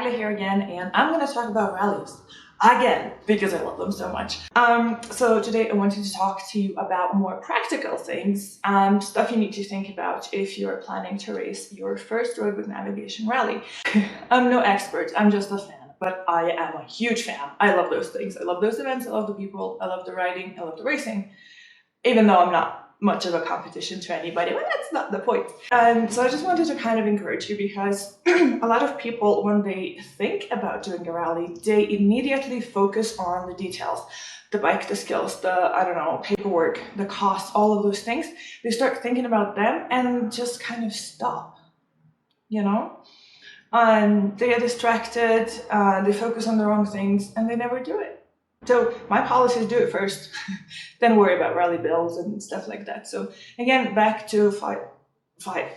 Magda here again, and I'm going to talk about rallies again because I love them so much. So today I wanted to talk to you about more practical things, stuff you need to think about if you're planning to race your first roadbook navigation rally. I'm no expert, I'm just a fan, but I am a huge fan. I love those things. I love those events, I love the people, I love the riding, I love the racing, even though I'm not much of a competition to anybody, but that's not the point. So I just wanted to kind of encourage you because a lot of people, when they think about doing a rally, they immediately focus on the details, the bike, the skills, the, I don't know, paperwork, the cost, all of those things. They start thinking about them and just kind of stop, you know? They get distracted, they focus on the wrong things, and they never do it. So my policy is do it first, then worry about rally bills and stuff like that. So again, back to five,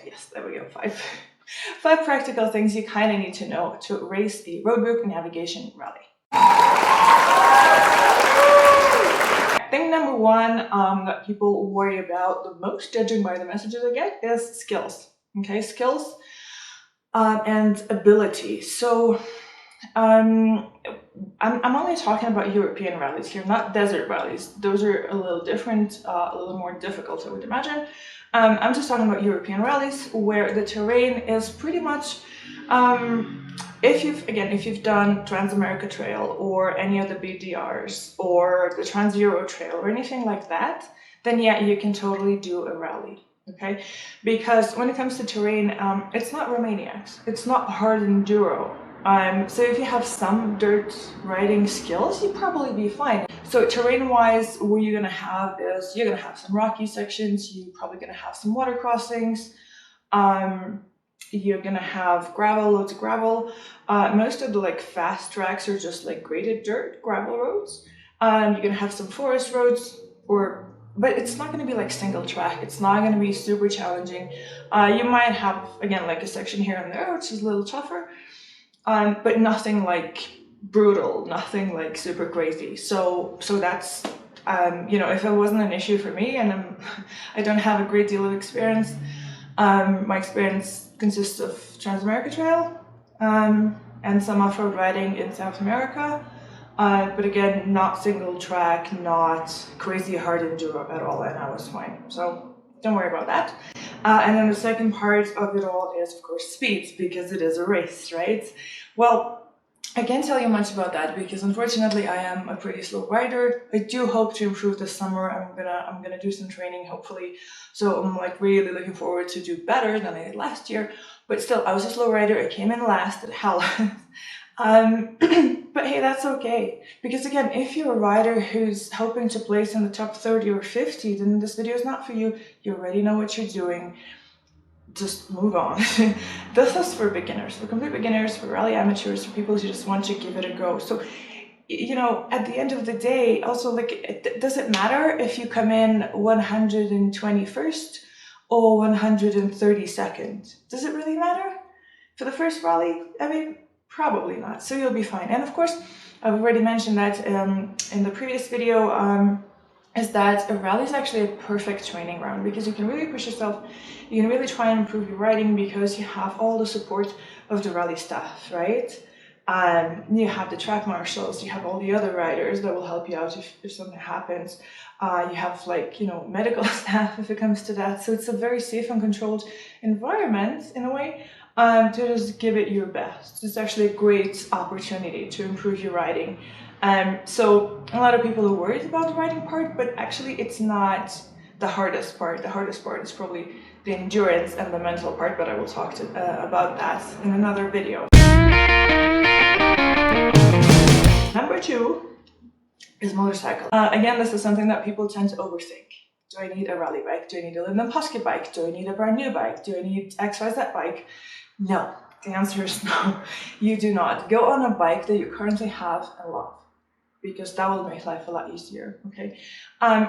yes, there we go, five practical things you kind of need to know to race a roadbook navigation rally. Thing number one that people worry about the most, judging by the messages I get, is skills. Okay, skills and ability. So I'm only talking about European rallies here, not desert rallies. Those are a little different, a little more difficult, I would imagine. I'm just talking about European rallies where the terrain is pretty much, if you've done Trans-America Trail or any of the BDRs or the Trans-Euro Trail or anything like that, then yeah, you can totally do a rally. Okay, because when it comes to terrain, it's not Romaniacs, it's not hard enduro. So if you have some dirt riding skills, you'd probably be fine. So terrain-wise, what you're gonna have is you're gonna have some rocky sections, you're probably gonna have some water crossings, you're gonna have gravel, loads of gravel. Most of the like fast tracks are just like graded dirt, gravel roads. You're gonna have some forest roads, but it's not going to be like single track. It's not going to be super challenging. You might have, again, like a section here and there, which is a little tougher, but nothing like brutal, nothing like super crazy. So that's, you know, if it wasn't an issue for me, and I don't have a great deal of experience, my experience consists of Trans-America Trail and some off-road riding in South America. But again, not single track, not crazy hard enduro at all, and I was fine. So don't worry about that. And then the second part of it all is, of course, speed, because it is a race, right? Well, I can't tell you much about that because unfortunately I am a pretty slow rider. I do hope to improve this summer. I'm gonna do some training, hopefully. So I'm like really looking forward to do better than I did last year. But still, I was a slow rider. I came in last at hell. But hey, that's okay. Because again, if you're a rider who's hoping to place in the top 30 or 50, then this video is not for you. You already know what you're doing. Just move on. This is for beginners, for complete beginners, for rally amateurs, for people who just want to give it a go. So, you know, at the end of the day, also, like, does it matter if you come in 121st or 132nd? Does it really matter? For the first rally, I mean, probably not, so you'll be fine. And of course, I've already mentioned that in the previous video, is that a rally is actually a perfect training ground because you can really push yourself, you can really try and improve your riding because you have all the support of the rally staff, right? You have the track marshals, you have all the other riders that will help you out if something happens. You have, like, you know, medical staff if it comes to that. So it's a very safe and controlled environment in a way. To just give it your best. It's actually a great opportunity to improve your riding. So a lot of people are worried about the riding part, but actually it's not the hardest part. The hardest part is probably the endurance and the mental part, but I will talk about that in another video. Number two is motorcycle. Again, this is something that people tend to overthink. Do I need a rally bike? Do I need a Lindum Husky bike? Do I need a brand new bike? Do I need XYZ bike? No, the answer is no, you do not. Go on a bike that you currently have and love, because that will make life a lot easier, okay?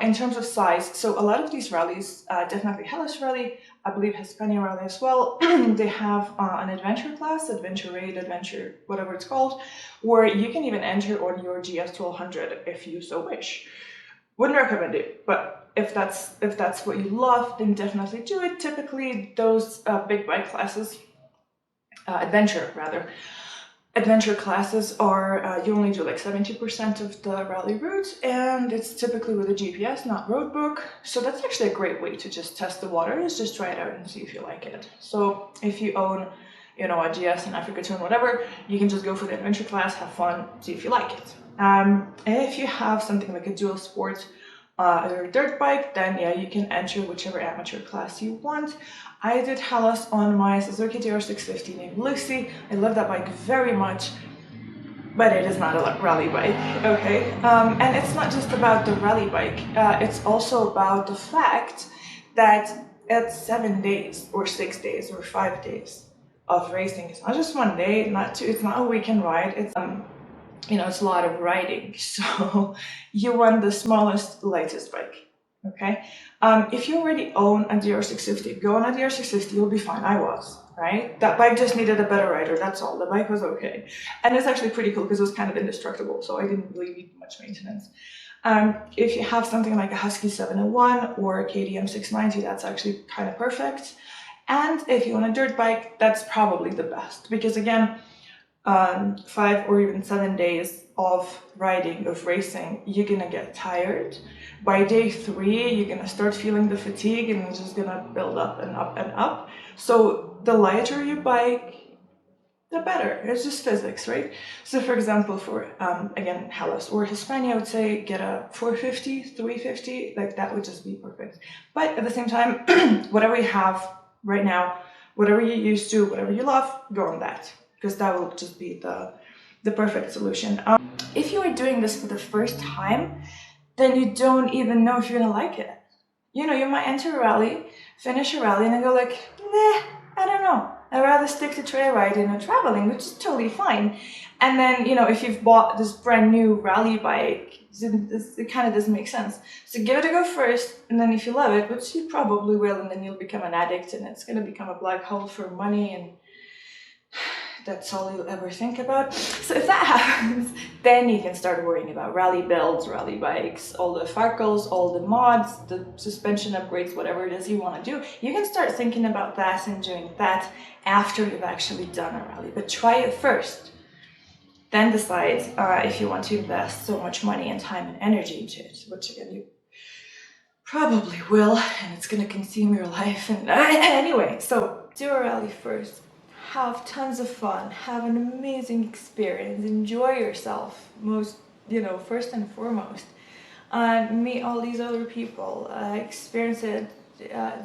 In terms of size, so a lot of these rallies, definitely Hellas Rally, I believe Hispania Rally as well, they have an adventure class, adventure raid, adventure, whatever it's called, where you can even enter on your GS 1200 if you so wish. Wouldn't recommend it, but if that's what you love, then definitely do it. Typically, those big bike classes, adventure rather, Adventure classes are, you only do like 70% of the rally route, and it's typically with a GPS, not Roadbook. So that's actually a great way to just test the waters, just try it out and see if you like it. So if you own, you know, a GS, an Africa Twin, whatever, you can just go for the adventure class, have fun, see if you like it. If you have something like a dual sport or a dirt bike, then yeah, you can enter whichever amateur class you want. I did Hellas on my Suzuki DR650 named Lucy. I love that bike very much, but it is not a rally bike, okay? And it's not just about the rally bike, it's also about the fact that it's 7 days or 6 days or 5 days of racing. It's not just one day, not two, it's not a weekend ride, it's you know, it's a lot of riding. So you want the smallest, lightest bike, okay? If you already own a DR650, go on a DR650, you'll be fine. I was, right? That bike just needed a better rider, that's all. The bike was okay. And it's actually pretty cool because it was kind of indestructible, so I didn't really need much maintenance. If you have something like a Husky 701 or a KTM 690, that's actually kind of perfect. And if you want a dirt bike, that's probably the best, because again, 5 or even 7 days of riding, of racing, you're gonna get tired. By day 3, you're gonna start feeling the fatigue, and it's just gonna build up and up and up. So the lighter your bike, the better. It's just physics, right? So for example, for again, Hellas or Hispania, I would say get a 450, 350, like that would just be perfect. But at the same time, whatever you have right now, whatever you're used to, whatever you love, go on that, because that will just be the perfect solution. If you are doing this for the first time, then you don't even know if you're gonna like it. You know, you might enter a rally, finish a rally, and then go like, nah, I don't know. I'd rather stick to trail riding or traveling, which is totally fine. And then, you know, if you've bought this brand new rally bike, it kind of doesn't make sense. So give it a go first, and then if you love it, which you probably will, and then you'll become an addict, and it's gonna become a black hole for money, and that's all you'll ever think about. So if that happens, then you can start worrying about rally builds, rally bikes, all the farkles, all the mods, the suspension upgrades, whatever it is you want to do. You can start thinking about that and doing that after you've actually done a rally. But try it first. Then decide if you want to invest so much money and time and energy into it, which again, you probably will, and it's going to consume your life. And anyway, so do a rally first. Have tons of fun, have an amazing experience, enjoy yourself, most, you know, first and foremost. Meet all these other people, experience it,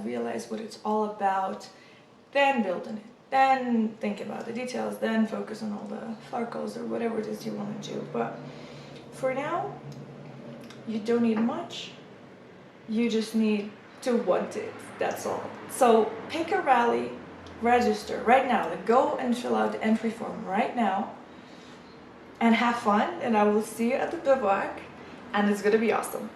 realize what it's all about, then build on it, then think about the details, then focus on all the farkles or whatever it is you want to do. But for now, you don't need much, you just need to want it, that's all. So pick a rally, register right now, go and fill out the entry form right now and have fun, and I will see you at the bivouac, and it's gonna be awesome.